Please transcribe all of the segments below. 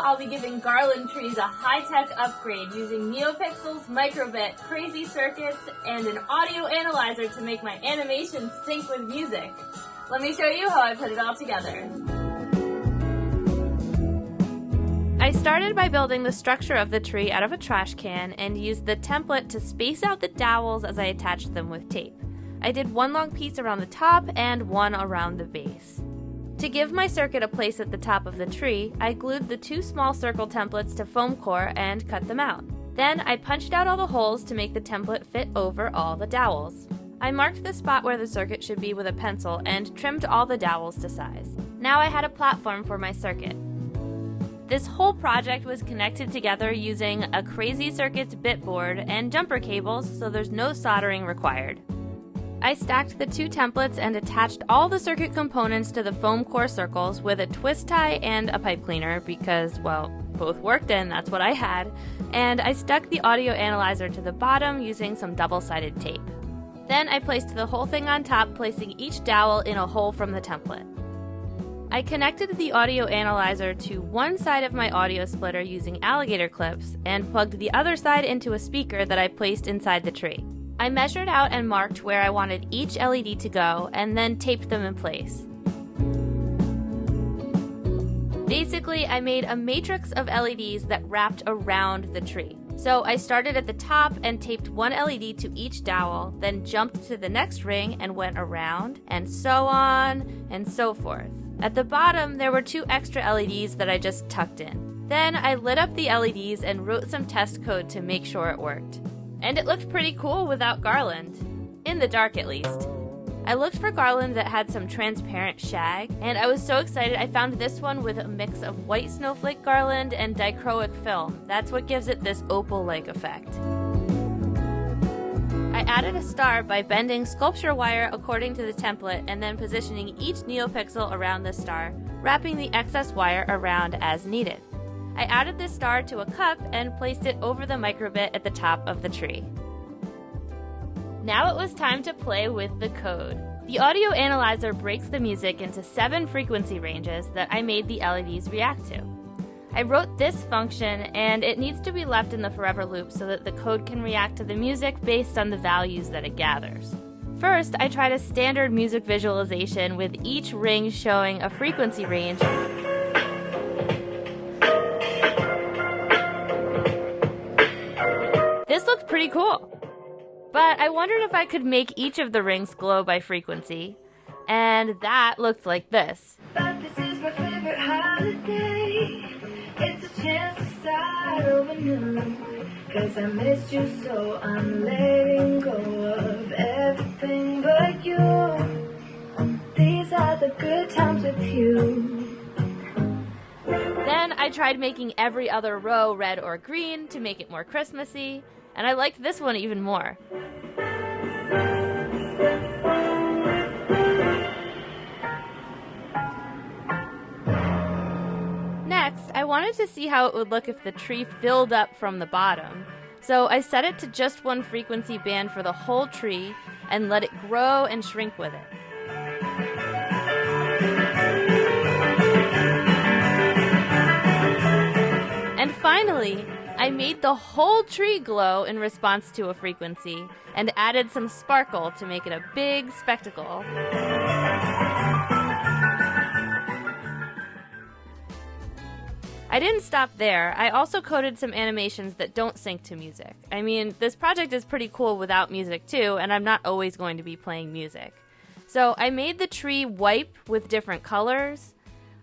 I'll be giving Garland trees a high-tech upgrade using Neopixels, microbit, crazy circuits, and an audio analyzer to make my animations sync with music. Let me show you how I put it all together. I started by building the structure of the tree out of a trash can and used the template to space out the dowels as I attached them with tape. I did one long piece around the top and one around the base. To give my circuit a place at the top of the tree, I glued the two small circle templates to foam core and cut them out. Then I punched out all the holes to make the template fit over all the dowels. I marked the spot where the circuit should be with a pencil and trimmed all the dowels to size. Now I had a platform for my circuit. This whole project was connected together using a Crazy Circuits bit board and jumper cables, so there's no soldering required. I stacked the two templates and attached all the circuit components to the foam core circles with a twist tie and a pipe cleaner because, well, both worked and that's what I had, and I stuck the audio analyzer to the bottom using some double-sided tape. Then I placed the whole thing on top, placing each dowel in a hole from the template. I connected the audio analyzer to one side of my audio splitter using alligator clips and plugged the other side into a speaker that I placed inside the tree. I measured out and marked where I wanted each LED to go and then taped them in place. Basically, I made a matrix of LEDs that wrapped around the tree. So I started at the top and taped one LED to each dowel, then jumped to the next ring and went around, and so on and so forth. At the bottom, there were two extra LEDs that I just tucked in. Then I lit up the LEDs and wrote some test code to make sure it worked. And it looked pretty cool without Garland. In the dark, at least. I looked for Garland that had some transparent shag, and I was so excited I found this one with a mix of white snowflake Garland and Dichroic film. That's what gives it this opal-like effect. I added a star by bending sculpture wire according to the template and then positioning each Neopixel around the star, wrapping the excess wire around as needed. I added this star to a cup and placed it over the microbit at the top of the tree. Now it was time to play with the code. The audio analyzer breaks the music into 7 frequency ranges that I made the LEDs react to. I wrote this function and it needs to be left in the forever loop so that the code can react to the music based on the values that it gathers. First, I tried a standard music visualization with each ring showing a frequency range. This looked pretty cool. But I wondered if I could make each of the rings glow by frequency. And that looked like this. But this is my favorite holiday. It's a chance to start over new. 'Cause I missed you, so I'm letting go of everything but you. These are the good times with you. Then I tried making every other row red or green to make it more Christmassy. And I liked this one even more. Next, I wanted to see how it would look if the tree filled up from the bottom. So I set it to just one frequency band for the whole tree and let it grow and shrink with it. And finally, I made the whole tree glow in response to a frequency and added some sparkle to make it a big spectacle. I didn't stop there. I also coded some animations that don't sync to music. I mean, this project is pretty cool without music too, and I'm not always going to be playing music. So I made the tree wipe with different colors.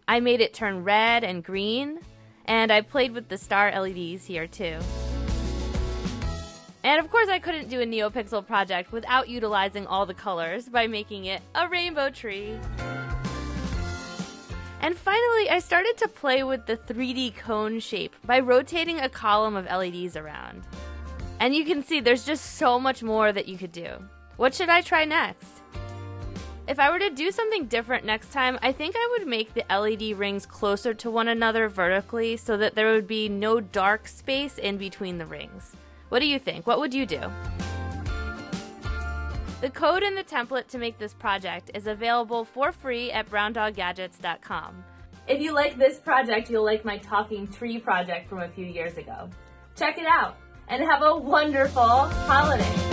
I made it turn red and green. And I played with the star LEDs here too. And of course I couldn't do a Neopixel project without utilizing all the colors by making it a rainbow tree. And finally, I started to play with the 3D cone shape by rotating a column of LEDs around. And you can see there's just so much more that you could do. What should I try next? If I were to do something different next time, I think I would make the LED rings closer to one another vertically so that there would be no dark space in between the rings. What do you think? What would you do? The code and the template to make this project is available for free at browndoggadgets.com. If you like this project, you'll like my talking tree project from a few years ago. Check it out, and have a wonderful holiday.